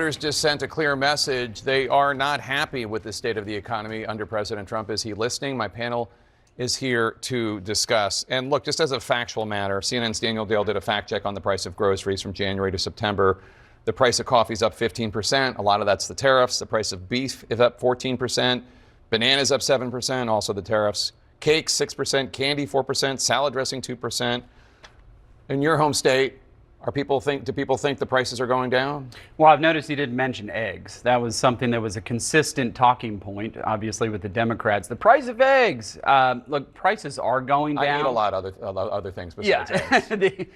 voters just sent a clear message. They are not happy with the state of the economy under President Trump. Is he listening? My panel is here to discuss. And look, just as a factual matter, CNN's Daniel Dale did a fact check on the price of groceries from January to September. The price of coffee is up 15%. A lot of that's the tariffs. The price of beef is up 14%. Bananas up 7%, also the tariffs. Cakes 6%, candy 4%, salad dressing 2%. In your home state, do people think the prices are going down? Well, I've noticed he didn't mention eggs. That was something that was a consistent talking point, obviously, with the Democrats. The price of eggs. Look, prices are going down. I eat a lot of other things besides eggs.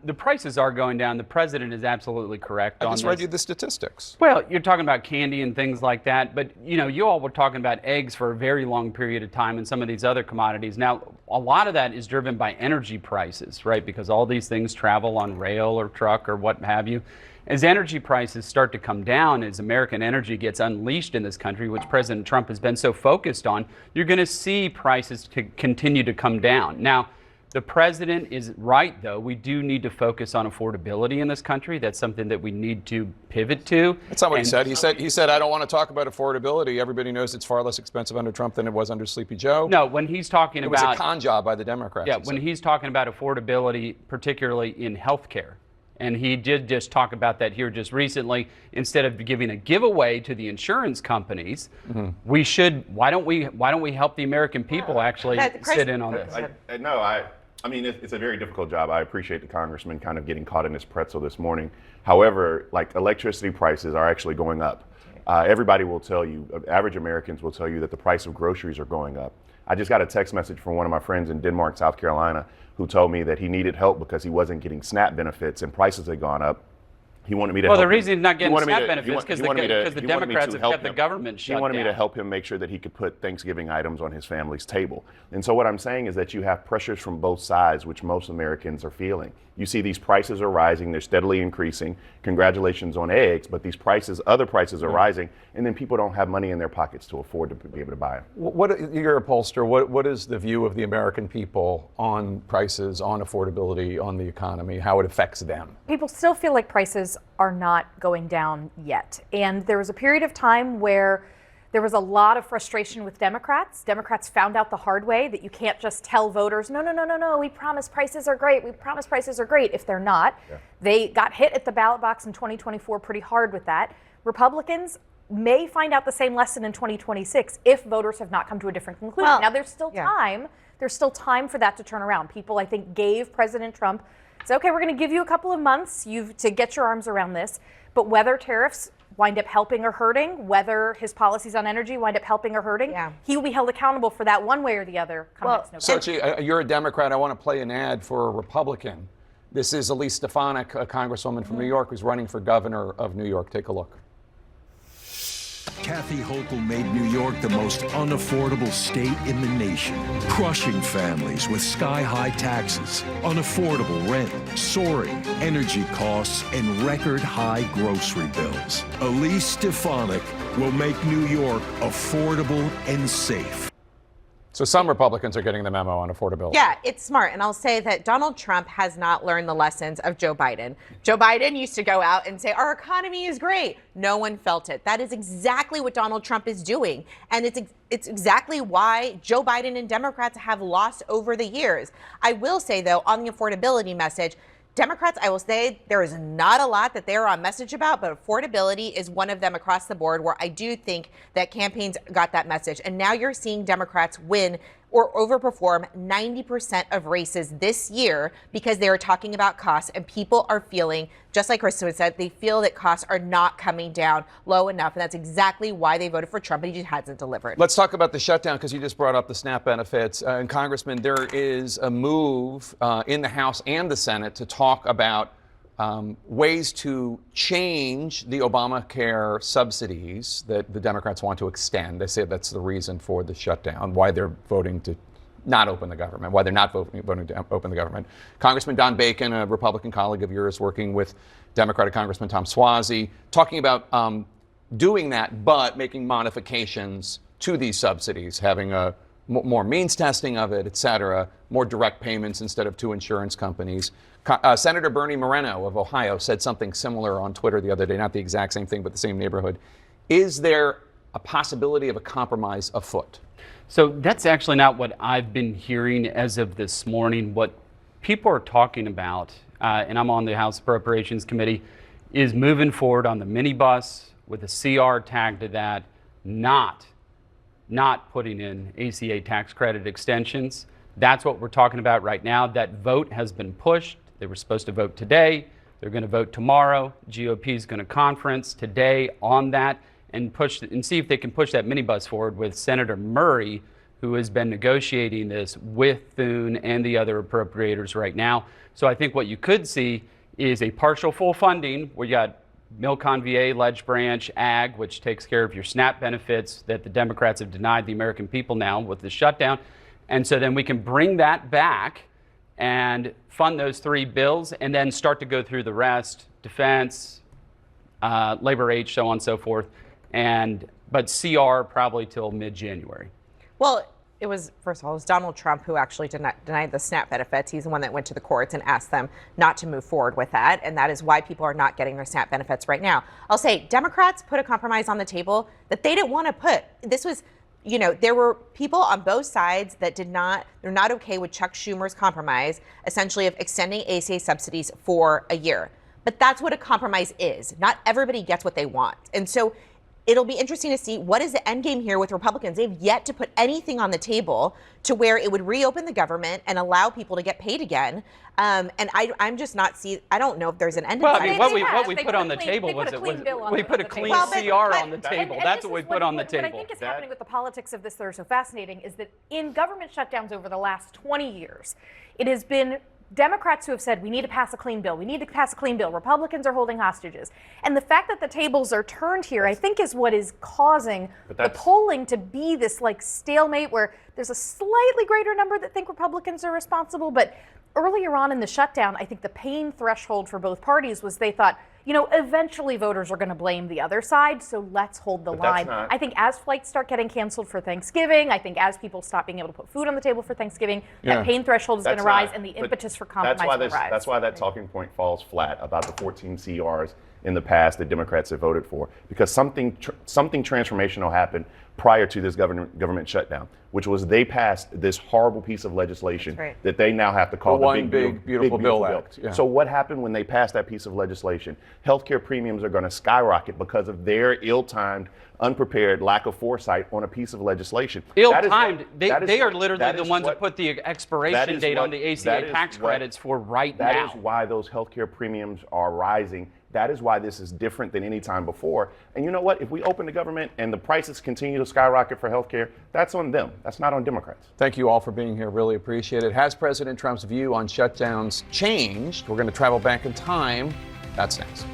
The prices are going down. The president is absolutely correct on this. I just read you the statistics. Well, you're talking about candy and things like that, but you all were talking about eggs for a very long period of time and some of these other commodities. Now, a lot of that is driven by energy prices, right? Because all these things travel on rail or truck or what have you. As energy prices start to come down, as American energy gets unleashed in this country, which President Trump has been so focused on, you're going to see prices continue to come down. Now, the president is right, though. We do need to focus on affordability in this country. That's something that we need to pivot to. That's not what he said. He said, I don't want to talk about affordability. Everybody knows it's far less expensive under Trump than it was under Sleepy Joe. No, when he's talking about... It was a con job by the Democrats. Yeah, when he's talking about affordability, particularly in health care. And he did just talk about that here just recently. Instead of giving a giveaway to the insurance companies, why don't we help the American people actually sit in on this? I mean, it's a very difficult job. I appreciate the congressman kind of getting caught in this pretzel this morning. However, like electricity prices are actually going up. Everybody will tell you, average Americans will tell you that the price of groceries are going up. I just got a text message from one of my friends in Denmark, South Carolina, who told me that he needed help because he wasn't getting SNAP benefits and prices had gone up. He wanted me to help him. Well, the reason he's not getting SNAP benefits because the Democrats have kept the government shut down. He wanted me to help him make sure that he could put Thanksgiving items on his family's table. And so what I'm saying is that you have pressures from both sides, which most Americans are feeling. You see these prices are rising, they're steadily increasing. Congratulations on eggs, but these prices, other prices are rising, and then people don't have money in their pockets to afford to be able to buy them. You're a pollster. What is the view of the American people on prices, on affordability, on the economy, how it affects them? People still feel like prices are not going down yet. And there was a period of time where there was a lot of frustration with Democrats. Democrats found out the hard way that you can't just tell voters, no, we promise prices are great. We promise prices are great if they're not. Yeah. They got hit at the ballot box in 2024 pretty hard with that. Republicans may find out the same lesson in 2026 if voters have not come to a different conclusion. Well, now, there's still time. There's still time for that to turn around. People, I think, gave President Trump, said, okay, we're going to give you a couple of months to get your arms around this. But whether tariffs wind up helping or hurting, whether his policies on energy wind up helping or hurting, he will be held accountable for that one way or the other come next November. Sochi, you're a Democrat. I want to play an ad for a Republican. This is Elise Stefanik, a congresswoman from New York, who's running for governor of New York. Take a look. Kathy Hochul made New York the most unaffordable state in the nation, crushing families with sky-high taxes, unaffordable rent, soaring energy costs, and record-high grocery bills. Elise Stefanik will make New York affordable and safe. So some Republicans are getting the memo on affordability. Yeah, it's smart. And I'll say that Donald Trump has not learned the lessons of Joe Biden. Joe Biden used to go out and say, our economy is great. No one felt it. That is exactly what Donald Trump is doing. And it's exactly why Joe Biden and Democrats have lost over the years. I will say, though, on the affordability message, Democrats, I will say there is not a lot that they're on message about, but affordability is one of them across the board where I do think that campaigns got that message. And now you're seeing Democrats win or overperform 90% of races this year because they are talking about costs, and people are feeling, just like Kristen said, they feel that costs are not coming down low enough, and that's exactly why they voted for Trump, but he just hasn't delivered. Let's talk about the shutdown, because you just brought up the SNAP benefits. And Congressman, there is a move in the House and the Senate to talk about ways to change the Obamacare subsidies that the Democrats want to extend. They say that's the reason for the shutdown, why they're voting to not open the government, why they're not voting to open the government. Congressman Don Bacon, a Republican colleague of yours, working with Democratic Congressman Tom Suozzi, talking about doing that, but making modifications to these subsidies, having a more means testing of it, et cetera, more direct payments instead of to insurance companies. Senator Bernie Moreno of Ohio said something similar on Twitter the other day, not the exact same thing, but the same neighborhood. Is there a possibility of a compromise afoot? So that's actually not what I've been hearing as of this morning. What people are talking about, and I'm on the House Appropriations Committee, is moving forward on the minibus with a CR tag to that, not putting in ACA tax credit extensions. That's what we're talking about right now. That vote has been pushed. They were supposed to vote today. They're going to vote tomorrow. GOP is going to conference today on that and see if they can push that minibus forward with Senator Murray, who has been negotiating this with Thune and the other appropriators right now. So I think what you could see is a partial full funding where you got Milcon VA, Ledge Branch, Ag, which takes care of your SNAP benefits that the Democrats have denied the American people now with the shutdown. And so then we can bring that back and fund those 3 bills and then start to go through the rest, defense, labor H, so on and so forth. But CR probably till mid-January. Well, it was, first of all, it was Donald Trump who actually denied the SNAP benefits. He's the one that went to the courts and asked them not to move forward with that. And that is why people are not getting their SNAP benefits right now. I'll say Democrats put a compromise on the table that they didn't want to put. This was, there were people on both sides that they're not okay with Chuck Schumer's compromise, essentially of extending ACA subsidies for a year. But that's what a compromise is. Not everybody gets what they want. And so it'll be interesting to see what is the end game here with Republicans. They've yet to put anything on the table to where it would reopen the government and allow people to get paid again. And I'm just not I don't know if there's an end. Well, I mean, what we put on the table was we put a clean CR on the table. That's what we put on the table. What I think is happening with the politics of this that are so fascinating is that in government shutdowns over the last 20 years, it has been Democrats who have said, we need to pass a clean bill. We need to pass a clean bill. Republicans are holding hostages. And the fact that the tables are turned here, I think, is what is causing the polling to be this stalemate where there's a slightly greater number that think Republicans are responsible. But earlier on in the shutdown, I think the pain threshold for both parties was they thought, eventually voters are going to blame the other side, so let's hold the line. I think as flights start getting canceled for Thanksgiving, I think as people stop being able to put food on the table for Thanksgiving, that pain threshold is going to rise and the impetus for compromise will rise. That's why that talking point falls flat about the 14 CRs in the past that Democrats have voted for, because something transformational happened prior to this government shutdown, which was they passed this horrible piece of legislation that they now have to call the Big Beautiful Bill Act. Yeah. So what happened when they passed that piece of legislation? Healthcare premiums are going to skyrocket because of their ill-timed, unprepared, lack of foresight on a piece of legislation. Ill-timed. They are literally the ones that put the expiration date on the ACA tax credits for right now. That is why those healthcare premiums are rising. That is why this is different than any time before. And you know what? If we open the government and the prices continue to skyrocket for healthcare, that's on them. That's not on Democrats. Thank you all for being here. Really appreciate it. Has President Trump's view on shutdowns changed? We're going to travel back in time. That's next.